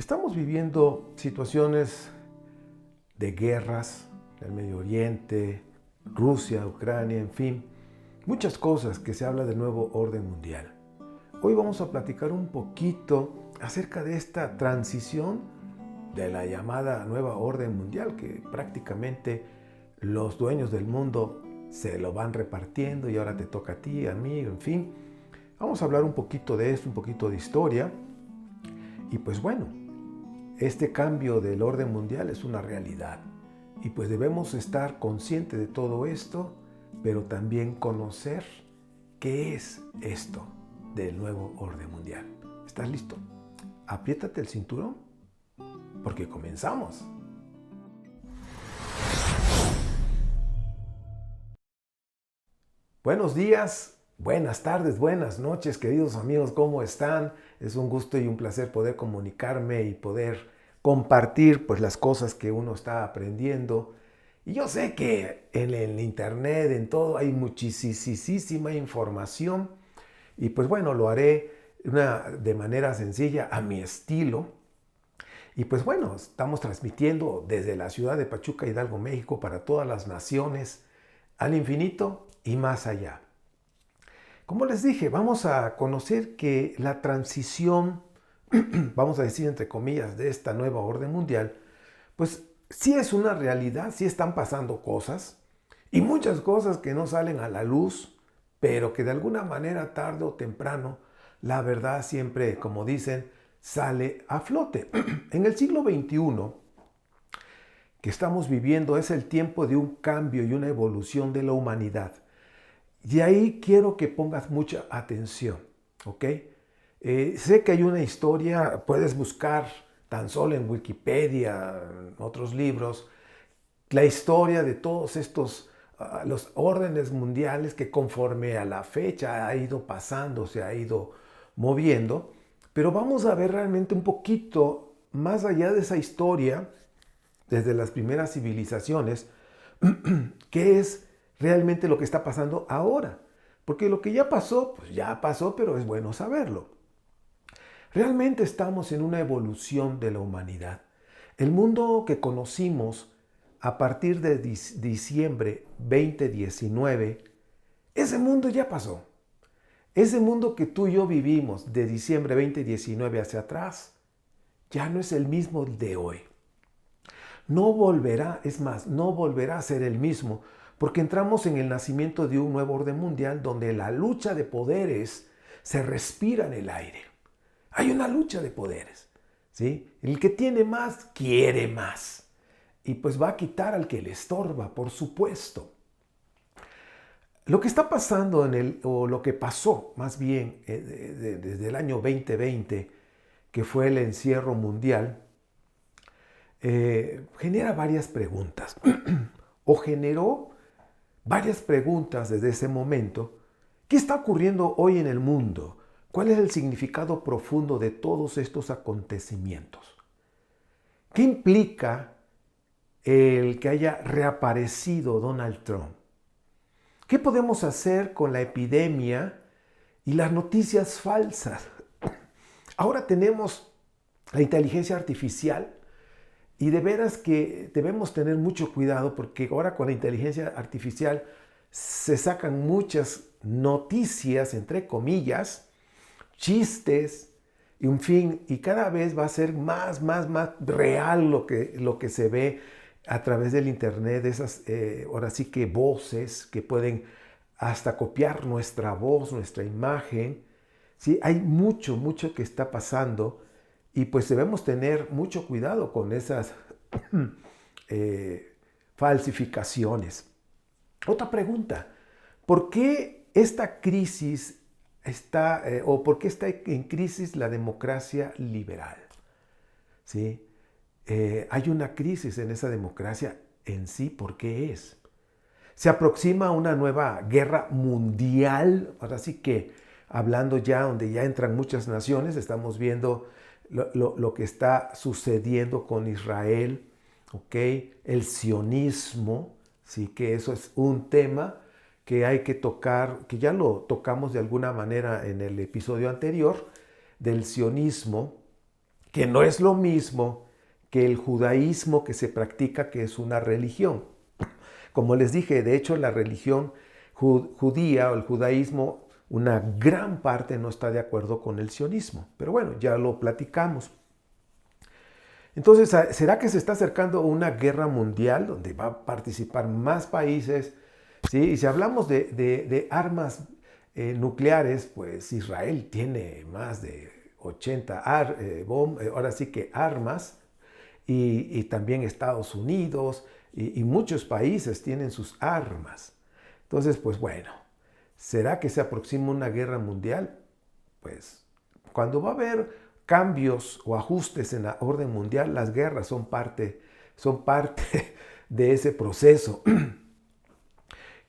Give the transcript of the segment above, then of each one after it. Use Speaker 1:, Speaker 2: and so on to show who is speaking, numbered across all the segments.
Speaker 1: Estamos viviendo situaciones de guerras en el Medio Oriente, Rusia, Ucrania, en fin, muchas cosas que se habla del nuevo orden mundial. Hoy vamos a platicar un poquito acerca de esta transición de la llamada nueva orden mundial, que prácticamente los dueños del mundo se lo van repartiendo y ahora te toca a ti, a mí, en fin. Vamos a hablar un poquito de esto, un poquito de historia. Y pues bueno, este cambio del orden mundial es una realidad. Y pues debemos estar conscientes de todo esto, pero también conocer qué es esto del nuevo orden mundial. ¿Estás listo? Apriétate el cinturón, porque comenzamos. Buenos días, buenas tardes, buenas noches, queridos amigos, ¿cómo están? Es un gusto y un placer poder comunicarme y poder compartir pues las cosas que uno está aprendiendo. Y yo sé que en el internet, en todo, hay muchísima información. Y pues bueno, lo haré de manera sencilla, a mi estilo. Y pues bueno, estamos transmitiendo desde la ciudad de Pachuca, Hidalgo, México, para todas las naciones, al infinito y más allá. Como les dije, vamos a conocer que la transición, vamos a decir entre comillas, de esta nueva orden mundial, pues sí es una realidad, sí están pasando cosas y muchas cosas que no salen a la luz, pero que de alguna manera tarde o temprano, la verdad siempre, como dicen, sale a flote. En el siglo XXI que estamos viviendo es el tiempo de un cambio y una evolución de la humanidad. Y ahí quiero que pongas mucha atención, ¿ok? Sé que hay una historia, puedes buscar tan solo en Wikipedia, en otros libros, la historia de todos estos, los órdenes mundiales que conforme a la fecha ha ido pasando, se ha ido moviendo, pero vamos a ver realmente un poquito más allá de esa historia, desde las primeras civilizaciones, qué es realmente lo que está pasando ahora. Porque lo que ya pasó, pues ya pasó, pero es bueno saberlo. Realmente estamos en una evolución de la humanidad. El mundo que conocimos a partir de diciembre 2019, ese mundo ya pasó. Ese mundo que tú y yo vivimos de diciembre 2019 hacia atrás, ya no es el mismo de hoy. No volverá, es más, no volverá a ser el mismo, porque entramos en el nacimiento de un nuevo orden mundial donde la lucha de poderes se respira en el aire. Hay una lucha de poderes, ¿sí? El que tiene más, quiere más. Y pues va a quitar al que le estorba, por supuesto. Lo que está pasando o lo que pasó más bien desde el año 2020, que fue el encierro mundial, genera varias preguntas o generó varias preguntas desde ese momento. ¿Qué está ocurriendo hoy en el mundo? ¿Cuál es el significado profundo de todos estos acontecimientos? ¿Qué implica el que haya reaparecido Donald Trump? ¿Qué podemos hacer con la epidemia y las noticias falsas? Ahora tenemos la inteligencia artificial. Y de veras que debemos tener mucho cuidado porque ahora con la inteligencia artificial se sacan muchas noticias, entre comillas, chistes, en fin, y cada vez va a ser más real lo que se ve a través del internet, esas, ahora sí que voces que pueden hasta copiar nuestra voz, nuestra imagen. ¿Sí? Hay mucho que está pasando. Y pues debemos tener mucho cuidado con esas falsificaciones. Otra pregunta, ¿por qué esta crisis está, o por qué está en crisis la democracia liberal? ¿Sí? Hay una crisis en esa democracia en sí, ¿por qué es? Se aproxima una nueva guerra mundial, ahora sí que hablando ya donde ya entran muchas naciones, estamos viendo lo que está sucediendo con Israel, ¿ok? El sionismo, ¿sí? Que eso es un tema que hay que tocar, que ya lo tocamos de alguna manera en el episodio anterior, del sionismo, que no es lo mismo que el judaísmo que se practica, que es una religión. Como les dije, de hecho la religión judía o el judaísmo, una gran parte no está de acuerdo con el sionismo. Pero bueno, ya lo platicamos. Entonces, ¿será que se está acercando una guerra mundial donde va a participar más países? ¿Sí? Y si hablamos de armas nucleares, pues Israel tiene más de 80 ahora sí que armas, y también Estados Unidos y muchos países tienen sus armas. Entonces, pues bueno, ¿será que se aproxima una guerra mundial? Pues cuando va a haber cambios o ajustes en la orden mundial, las guerras son parte de ese proceso.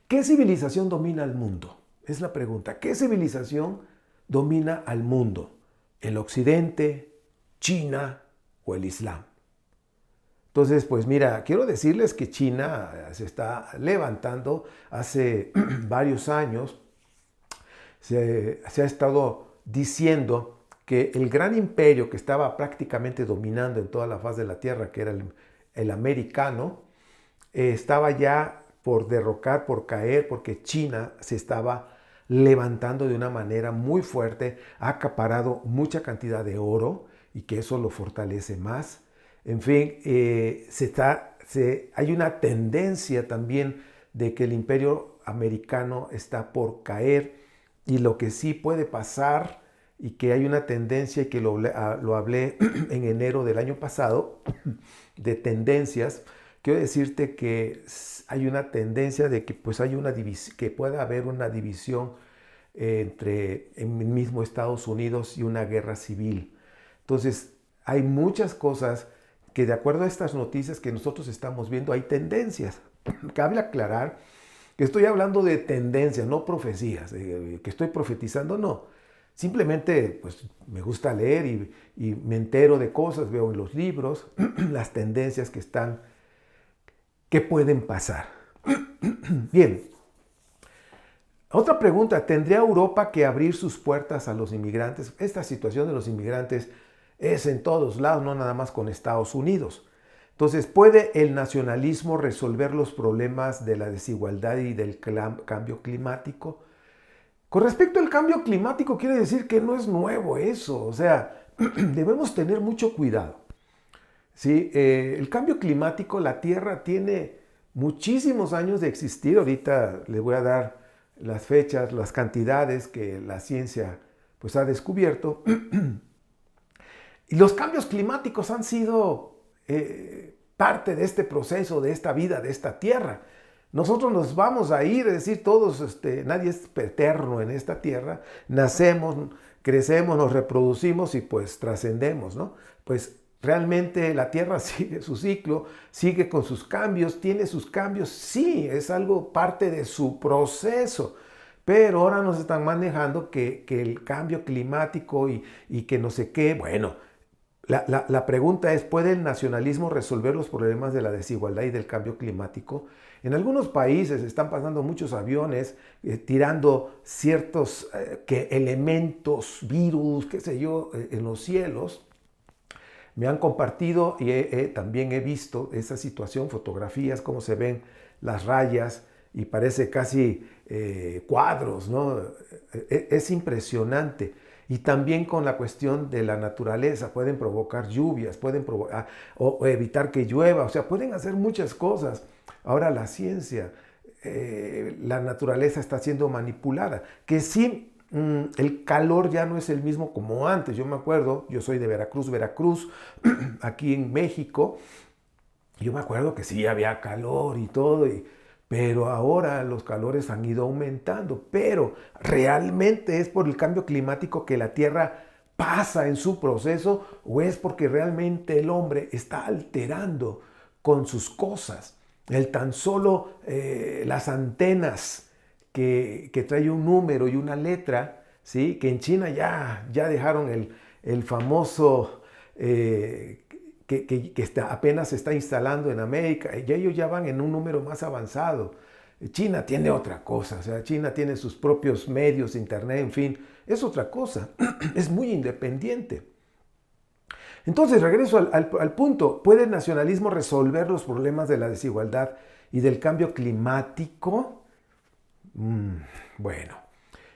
Speaker 1: ¿Qué civilización domina al mundo? Es la pregunta. ¿Qué civilización domina al mundo? ¿El Occidente, China o el Islam? Entonces, pues mira, quiero decirles que China se está levantando hace varios años. Se ha estado diciendo que el gran imperio que estaba prácticamente dominando en toda la faz de la tierra, que era el americano, estaba ya por derrocar, por caer, porque China se estaba levantando de una manera muy fuerte, ha acaparado mucha cantidad de oro y que eso lo fortalece más. En fin, hay una tendencia también de que el imperio americano está por caer, y lo que sí puede pasar, y que hay una tendencia, y que lo hablé en enero del año pasado, de tendencias, quiero decirte que hay una tendencia de que pues que pueda haber una división entre el mismo Estados Unidos y una guerra civil. Entonces, hay muchas cosas que, de acuerdo a estas noticias que nosotros estamos viendo, hay tendencias. Cabe aclarar que estoy hablando de tendencias, no profecías, que estoy profetizando, no. Simplemente pues, me gusta leer y me entero de cosas, veo en los libros las tendencias que pueden pasar. Bien, otra pregunta: ¿tendría Europa que abrir sus puertas a los inmigrantes? Esta situación de los inmigrantes es en todos lados, no nada más con Estados Unidos. Entonces, ¿puede el nacionalismo resolver los problemas de la desigualdad y del cambio climático? Con respecto al cambio climático, quiere decir que no es nuevo eso. O sea, debemos tener mucho cuidado. ¿Sí? El cambio climático, la Tierra tiene muchísimos años de existir. Ahorita le voy a dar las fechas, las cantidades que la ciencia pues, ha descubierto. Y los cambios climáticos han sido parte de este proceso, de esta vida, de esta tierra. Nosotros nos vamos a ir, es decir, todos, nadie es eterno en esta tierra. Nacemos, crecemos, nos reproducimos y pues trascendemos, ¿no? Pues realmente la tierra sigue su ciclo, sigue con sus cambios, tiene sus cambios, sí, es algo parte de su proceso. Pero ahora nos están manejando que el cambio climático y que no sé qué, bueno. La pregunta es, ¿puede el nacionalismo resolver los problemas de la desigualdad y del cambio climático? En algunos países están pasando muchos aviones tirando ciertos elementos, virus, qué sé yo, en los cielos. Me han compartido y también he visto esa situación, fotografías, cómo se ven las rayas y parece casi cuadros, ¿no? Es impresionante. Y también con la cuestión de la naturaleza, pueden provocar lluvias, pueden provocar o evitar que llueva, o sea, pueden hacer muchas cosas. Ahora la ciencia, la naturaleza está siendo manipulada, que sí, el calor ya no es el mismo como antes. Yo me acuerdo, yo soy de Veracruz, aquí en México, yo me acuerdo que sí había calor y todo, pero ahora los calores han ido aumentando. Pero realmente es por el cambio climático que la Tierra pasa en su proceso, o es porque realmente el hombre está alterando con sus cosas. El tan solo las antenas que trae un número y una letra, ¿sí? Que en China ya dejaron el famoso apenas se está instalando en América, y ellos ya van en un número más avanzado. China tiene otra cosa, o sea, China tiene sus propios medios, internet, en fin, es otra cosa, es muy independiente. Entonces, regreso al punto. ¿Puede el nacionalismo resolver los problemas de la desigualdad y del cambio climático? Bueno,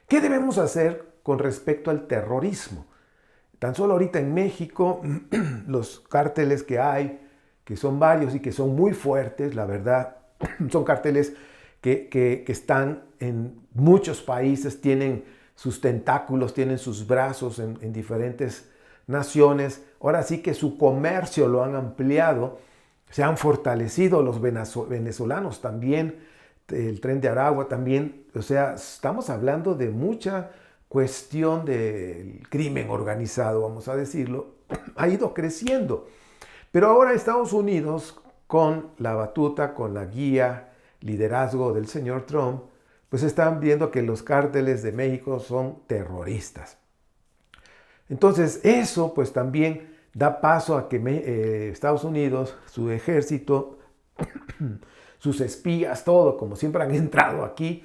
Speaker 1: ¿qué debemos hacer con respecto al terrorismo? Tan solo ahorita en México, los cárteles que hay, que son varios y que son muy fuertes, la verdad, son cárteles que están en muchos países, tienen sus tentáculos, tienen sus brazos en diferentes naciones. Ahora sí que su comercio lo han ampliado, se han fortalecido los venezolanos también, el Tren de Aragua también. O sea, estamos hablando de mucha cuestión del crimen organizado, vamos a decirlo, ha ido creciendo. Pero ahora Estados Unidos, con la batuta, con la guía, liderazgo del señor Trump, pues están viendo que los cárteles de México son terroristas. Entonces eso pues también da paso a que Estados Unidos, su ejército, sus espías, todo, como siempre han entrado aquí,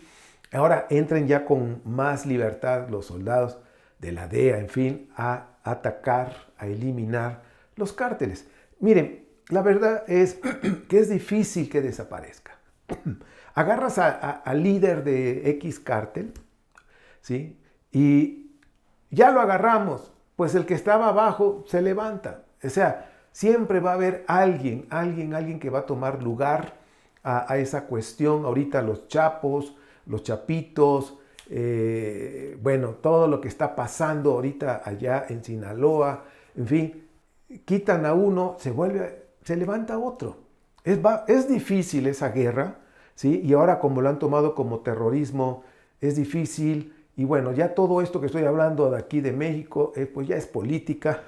Speaker 1: ahora entren ya con más libertad los soldados de la DEA, en fin, a atacar, a eliminar los cárteles. Miren, la verdad es que es difícil que desaparezca. Agarras al líder de X cártel, ¿sí? Y ya lo agarramos, pues el que estaba abajo se levanta. O sea, siempre va a haber alguien que va a tomar lugar a esa cuestión. Ahorita los chapos, los chapitos, bueno, todo lo que está pasando ahorita allá en Sinaloa, en fin, quitan a uno, se levanta otro. Es difícil esa guerra, ¿sí? Y ahora como lo han tomado como terrorismo, es difícil. Y bueno, ya todo esto que estoy hablando de aquí de México, pues ya es política.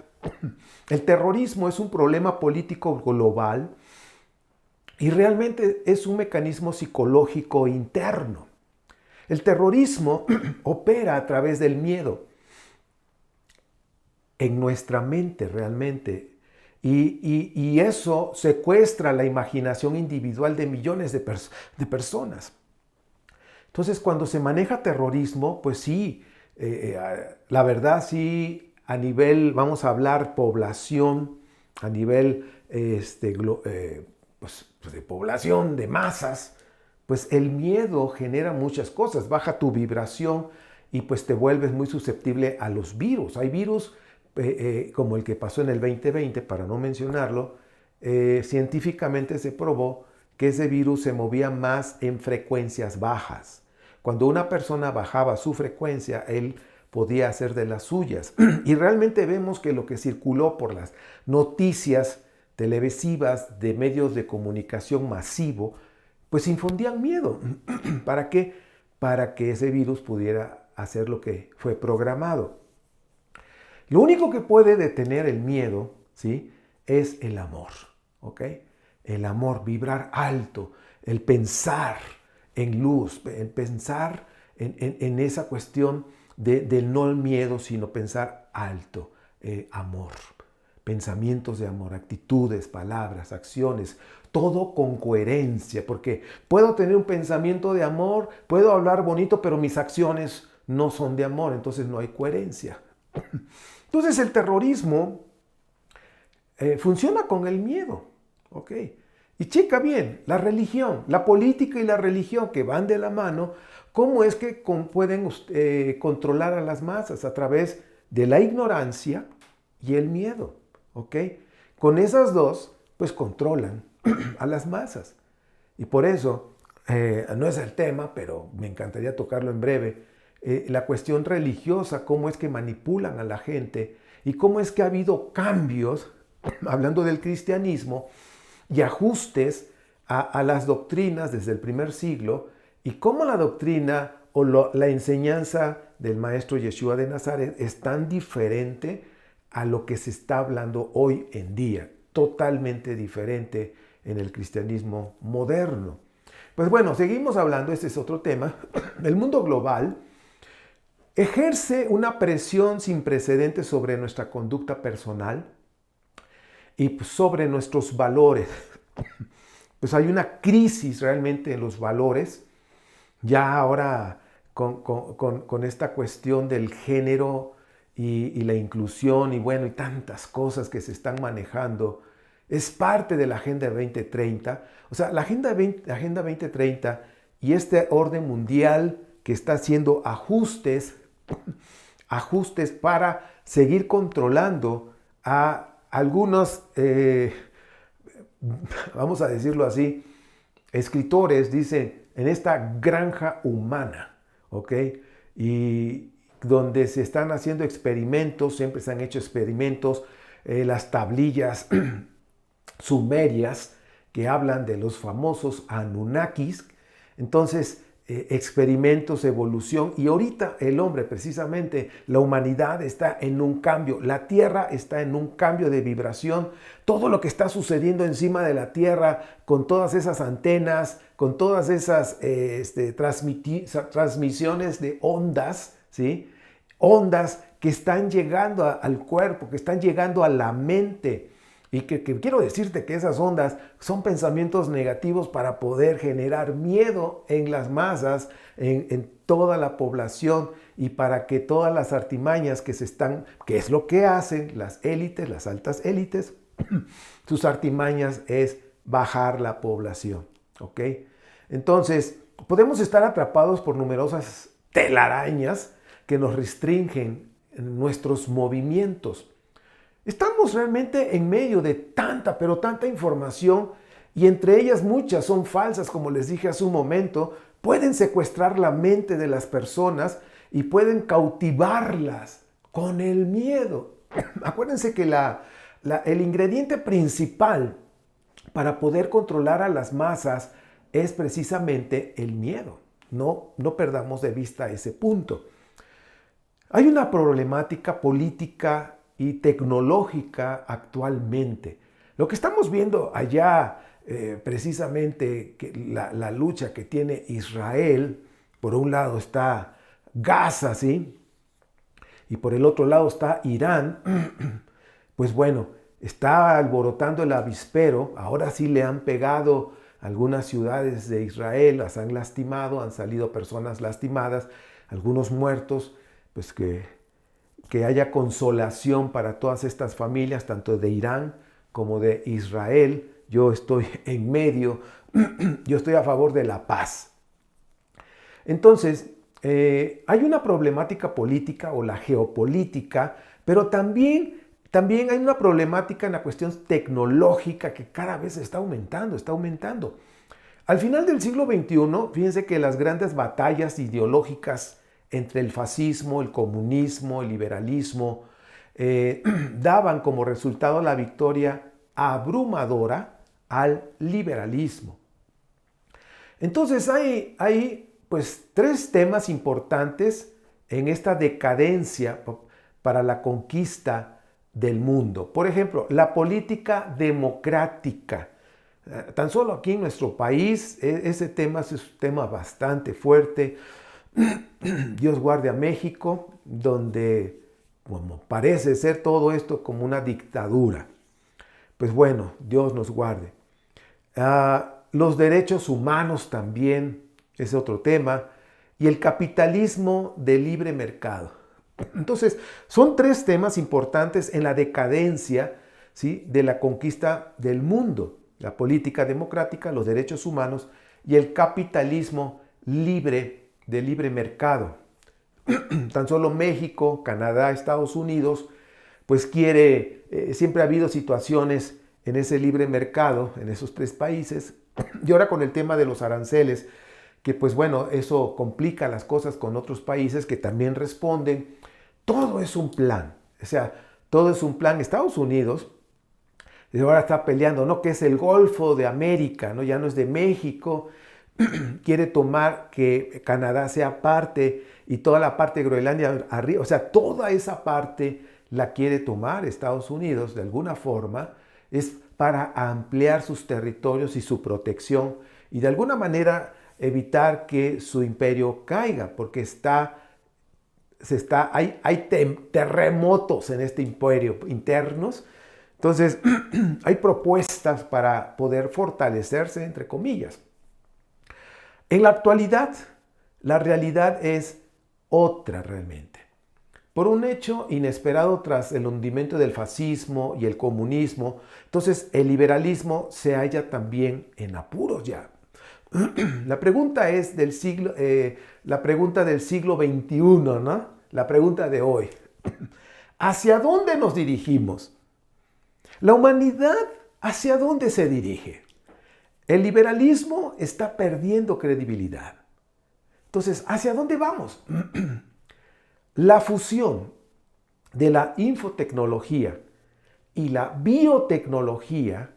Speaker 1: El terrorismo es un problema político global y realmente es un mecanismo psicológico interno. El terrorismo opera a través del miedo en nuestra mente realmente. Y eso secuestra la imaginación individual de millones de personas. Entonces, cuando se maneja terrorismo, pues sí, la verdad sí, a nivel, vamos a hablar población, a nivel pues, de población, de masas, pues el miedo genera muchas cosas, baja tu vibración y pues te vuelves muy susceptible a los virus. Hay virus como el que pasó en el 2020, para no mencionarlo, científicamente se probó que ese virus se movía más en frecuencias bajas. Cuando una persona bajaba su frecuencia, él podía hacer de las suyas. Y realmente vemos que lo que circuló por las noticias televisivas de medios de comunicación masivo, pues infundían miedo. ¿Para qué? Para que ese virus pudiera hacer lo que fue programado. Lo único que puede detener el miedo, ¿sí?, es el amor, ¿ok? El amor, vibrar alto, el pensar en luz, el pensar en esa cuestión de no el miedo, sino pensar alto, amor, pensamientos de amor, actitudes, palabras, acciones, todo con coherencia, porque puedo tener un pensamiento de amor, puedo hablar bonito, pero mis acciones no son de amor, entonces no hay coherencia. Entonces el terrorismo funciona con el miedo, ¿ok? Y checa bien, la religión, la política y la religión que van de la mano, ¿cómo es que pueden controlar a las masas? A través de la ignorancia y el miedo, ¿ok? Con esas dos, pues controlan a las masas. Y por eso, no es el tema, pero me encantaría tocarlo en breve, la cuestión religiosa, cómo es que manipulan a la gente y cómo es que ha habido cambios, hablando del cristianismo, y ajustes a las doctrinas desde el primer siglo, y cómo la doctrina o la enseñanza del maestro Yeshua de Nazaret es tan diferente a lo que se está hablando hoy en día, totalmente diferente en el cristianismo moderno. Pues bueno, seguimos hablando, este es otro tema. El mundo global ejerce una presión sin precedentes sobre nuestra conducta personal y sobre nuestros valores. Pues hay una crisis realmente en los valores, ya ahora con esta cuestión del género y la inclusión y bueno, y tantas cosas que se están manejando, es parte de la Agenda 2030. O sea, la Agenda 2030 y este orden mundial que está haciendo ajustes para seguir controlando a algunos, vamos a decirlo así, escritores dicen en esta granja humana, ¿ok? Y donde se están haciendo experimentos, siempre se han hecho experimentos, las tablillas sumerias que hablan de los famosos Anunnakis. Entonces, experimentos, evolución, y ahorita el hombre, precisamente, la humanidad está en un cambio, la Tierra está en un cambio de vibración, todo lo que está sucediendo encima de la Tierra, con todas esas antenas, con todas esas transmisiones de ondas, ¿sí? Ondas que están llegando al cuerpo, que están llegando a la mente. Y que quiero decirte que esas ondas son pensamientos negativos para poder generar miedo en las masas, en toda la población, y para que todas las artimañas que es lo que hacen las élites, las altas élites, sus artimañas es bajar la población, ¿ok? Entonces, podemos estar atrapados por numerosas telarañas que nos restringen nuestros movimientos. Estamos realmente en medio de tanta, pero tanta información, y entre ellas muchas son falsas, como les dije hace un momento, pueden secuestrar la mente de las personas y pueden cautivarlas con el miedo. Acuérdense que el ingrediente principal para poder controlar a las masas es precisamente el miedo. No perdamos de vista ese punto. Hay una problemática política y tecnológica actualmente. Lo que estamos viendo allá, precisamente la lucha que tiene Israel, por un lado está Gaza, ¿sí? Y por el otro lado está Irán, pues bueno, está alborotando el avispero. Ahora sí le han pegado algunas ciudades de Israel, las han lastimado, han salido personas lastimadas, algunos muertos, pues que haya consolación para todas estas familias, tanto de Irán como de Israel. Yo estoy en medio, yo estoy a favor de la paz. Entonces, hay una problemática política o la geopolítica, pero también hay una problemática en la cuestión tecnológica que cada vez está aumentando. Al final del siglo XXI, fíjense que las grandes batallas ideológicas entre el fascismo, el comunismo, el liberalismo, daban como resultado la victoria abrumadora al liberalismo. Entonces hay pues tres temas importantes en esta decadencia para la conquista del mundo. Por ejemplo, la política democrática. Tan solo aquí en nuestro país, ese tema es un tema bastante fuerte. Dios guarde a México, donde como parece ser todo esto como una dictadura. Pues bueno, Dios nos guarde. Los derechos humanos también es otro tema. Y el capitalismo de libre mercado. Entonces, son tres temas importantes en la decadencia, ¿sí?, de la conquista del mundo. La política democrática, los derechos humanos y el capitalismo de libre mercado. Tan solo México, Canadá, Estados Unidos, pues siempre ha habido situaciones en ese libre mercado, en esos tres países. Y ahora con el tema de los aranceles, que pues bueno, eso complica las cosas con otros países que también responden. Todo es un plan, o sea, todo es un plan. Estados Unidos ahora está peleando, ¿no?, que es el Golfo de América, ¿no?, ya no es de México. Quiere tomar que Canadá sea parte y toda la parte de Groenlandia arriba, o sea, toda esa parte la quiere tomar Estados Unidos de alguna forma, es para ampliar sus territorios y su protección y de alguna manera evitar que su imperio caiga, porque hay terremotos en este imperio internos. Entonces, hay propuestas para poder fortalecerse, entre comillas. En la actualidad, la realidad es otra realmente. por un hecho inesperado tras el hundimiento del fascismo y el comunismo. Entonces el liberalismo se halla también en apuros ya. La pregunta es la pregunta del siglo XXI, ¿no? La pregunta de hoy. ¿Hacia dónde nos dirigimos? La humanidad, ¿hacia dónde se dirige? El liberalismo está perdiendo credibilidad. Entonces, ¿hacia dónde vamos? La fusión de la infotecnología y la biotecnología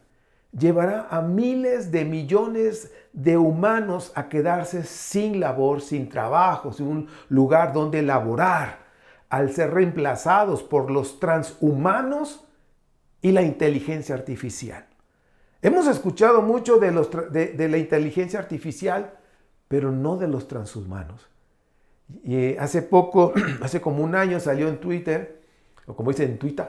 Speaker 1: llevará a miles de millones de humanos a quedarse sin labor, sin trabajo, sin un lugar donde laborar, al ser reemplazados por los transhumanos y la inteligencia artificial. Hemos escuchado mucho de la inteligencia artificial, pero no de los transhumanos. Y hace poco, hace como un año salió en Twitter, o como dicen en Twitter,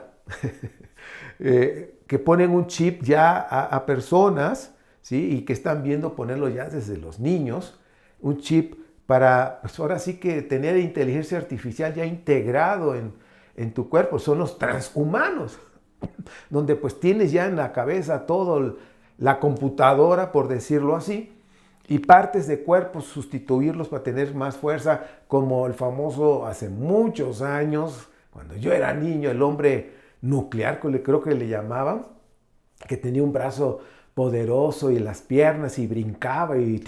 Speaker 1: que ponen un chip ya a personas, ¿sí? Y que están viendo ponerlo ya desde los niños, un chip para, pues ahora sí que tener inteligencia artificial ya integrado en tu cuerpo, son los transhumanos, donde pues tienes ya en la cabeza todo la computadora, por decirlo así, y partes de cuerpos sustituirlos para tener más fuerza, como el famoso hace muchos años, cuando yo era niño, el hombre nuclear, creo que le llamaban, que tenía un brazo poderoso y las piernas y brincaba y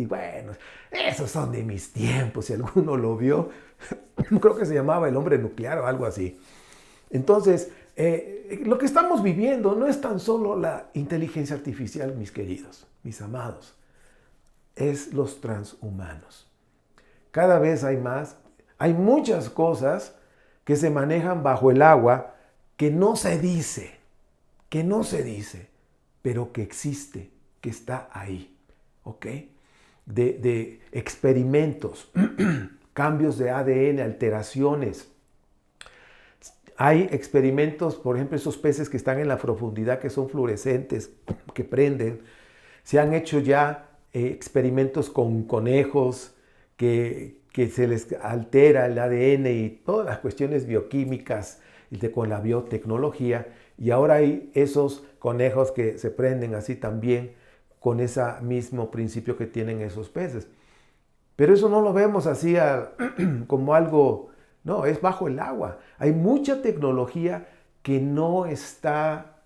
Speaker 1: bueno, esos son de mis tiempos, si alguno lo vio, creo que se llamaba el hombre nuclear o algo así. Entonces, lo que estamos viviendo no es tan solo la inteligencia artificial, mis queridos, mis amados, es los transhumanos. Cada vez hay más, hay muchas cosas que se manejan bajo el agua que no se dice, pero que existe, que está ahí, ¿ok? De experimentos, cambios de ADN, alteraciones. Hay experimentos, por ejemplo, esos peces que están en la profundidad, que son fluorescentes, que prenden. Se han hecho ya experimentos con conejos que se les altera el ADN y todas las cuestiones bioquímicas con la biotecnología. Y ahora hay esos conejos que se prenden así también con ese mismo principio que tienen esos peces. Pero eso no lo vemos así como algo, no, es bajo el agua. Hay mucha tecnología que no está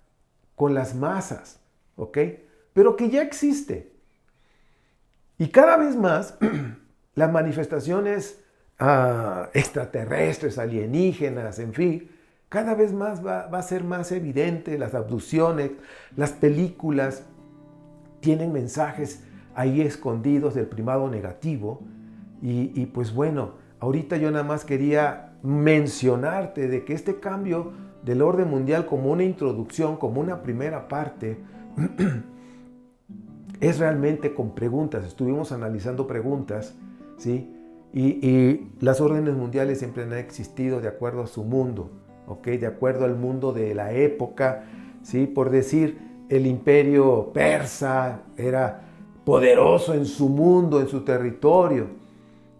Speaker 1: con las masas, ¿ok? Pero que ya existe. Y cada vez más las manifestaciones extraterrestres, alienígenas, en fin, cada vez más va a ser más evidente. Las abducciones, las películas tienen mensajes ahí escondidos del primado negativo. Y pues bueno, ahorita yo nada más quería mencionarte de que este cambio del orden mundial, como una introducción, como una primera parte, es realmente con preguntas. Estuvimos analizando preguntas, ¿sí? Y las órdenes mundiales siempre han existido de acuerdo a su mundo, ¿ok? De acuerdo al mundo de la época, ¿sí? Por decir, el imperio persa era poderoso en su mundo, en su territorio,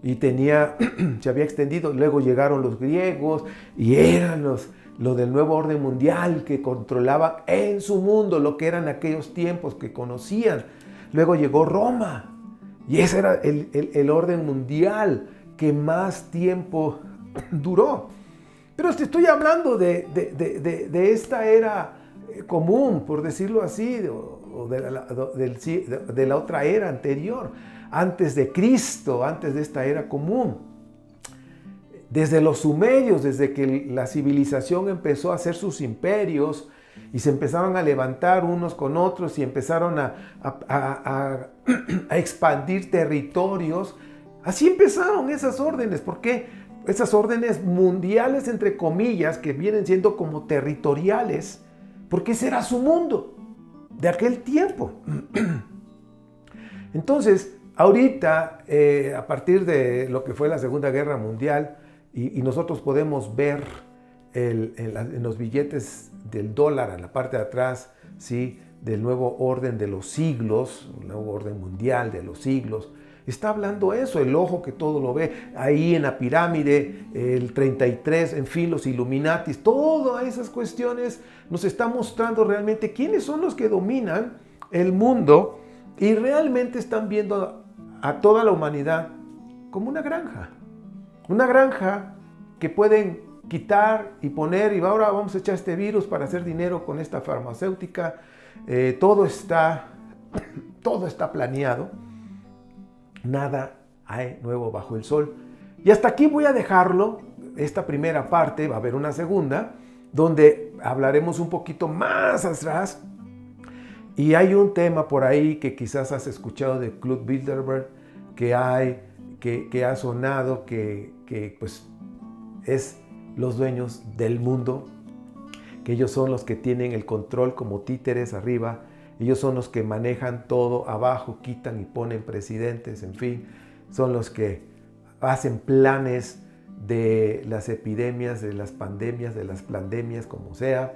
Speaker 1: y se había extendido. Luego llegaron los griegos y eran lo del nuevo orden mundial, que controlaban en su mundo lo que eran aquellos tiempos que conocían. Luego llegó Roma, y ese era el orden mundial que más tiempo duró. Pero te estoy hablando de esta era común, por decirlo así, o de la otra era anterior, antes de Cristo, antes de esta era común. Desde los sumerios, desde que la civilización empezó a hacer sus imperios y se empezaron a levantar unos con otros y empezaron a expandir territorios, así empezaron esas órdenes. ¿Por qué? Esas órdenes mundiales, entre comillas, que vienen siendo como territoriales, porque ese era su mundo de aquel tiempo. Entonces, ahorita, a partir de lo que fue la Segunda Guerra Mundial, y nosotros podemos ver en los billetes del dólar, en la parte de atrás, ¿sí?, del nuevo orden de los siglos, el nuevo orden mundial de los siglos, Está hablando eso, el ojo que todo lo ve, ahí en la pirámide, el 33, en fin, los Illuminatis, todas esas cuestiones nos están mostrando realmente quiénes son los que dominan el mundo y realmente están viendo a toda la humanidad como una granja que pueden quitar y poner y ahora vamos a echar este virus para hacer dinero con esta farmacéutica. Todo está planeado. Nada hay nuevo bajo el sol. Y hasta aquí voy a dejarlo. Esta primera parte, va a haber una segunda, donde hablaremos un poquito más atrás. Y hay un tema por ahí que quizás has escuchado de Club Bilderberg, que ha sonado, que pues es los dueños del mundo, que ellos son los que tienen el control como títeres arriba. Ellos son los que manejan todo abajo, quitan y ponen presidentes, en fin. Son los que hacen planes de las epidemias, de las pandemias, de las plandemias, como sea.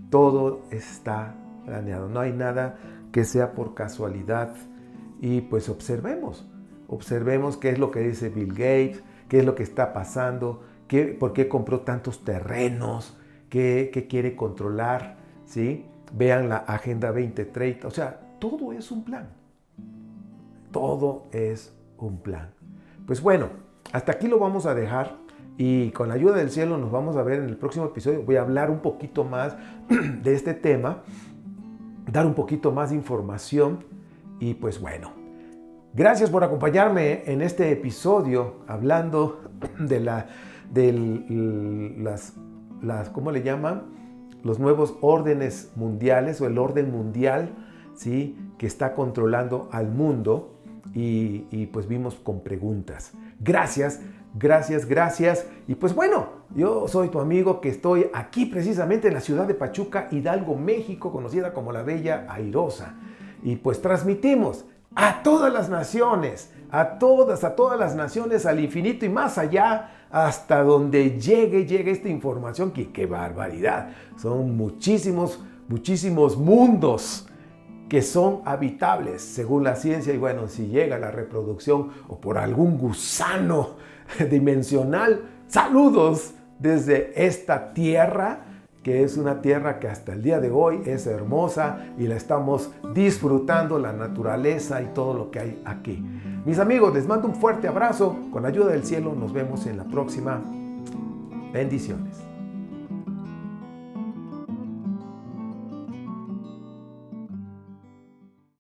Speaker 1: Todo está planeado. No hay nada que sea por casualidad. Y pues observemos qué es lo que dice Bill Gates, qué es lo que está pasando, por qué compró tantos terrenos, qué quiere controlar, ¿sí? Vean la Agenda 2030, o sea, todo es un plan. Todo es un plan. Pues bueno, hasta aquí lo vamos a dejar y con la ayuda del cielo nos vamos a ver en el próximo episodio. Voy a hablar un poquito más de este tema, dar un poquito más de información y pues bueno. Gracias por acompañarme en este episodio hablando de las ¿cómo le llaman? Los nuevos órdenes mundiales o el orden mundial, ¿sí? Que está controlando al mundo y pues vimos con preguntas. Gracias. Y pues bueno, yo soy tu amigo que estoy aquí precisamente en la ciudad de Pachuca, Hidalgo, México, conocida como la Bella Airosa. Y pues transmitimos a todas las naciones, a todas las naciones, al infinito y más allá, hasta donde llegue esta información, que qué barbaridad. Son muchísimos mundos que son habitables según la ciencia y bueno, si llega la reproducción o por algún gusano dimensional, saludos desde esta tierra, que es una tierra que hasta el día de hoy es hermosa y la estamos disfrutando, la naturaleza y todo lo que hay aquí. Mis amigos, les mando un fuerte abrazo. Con la ayuda del cielo nos vemos en la próxima. Bendiciones.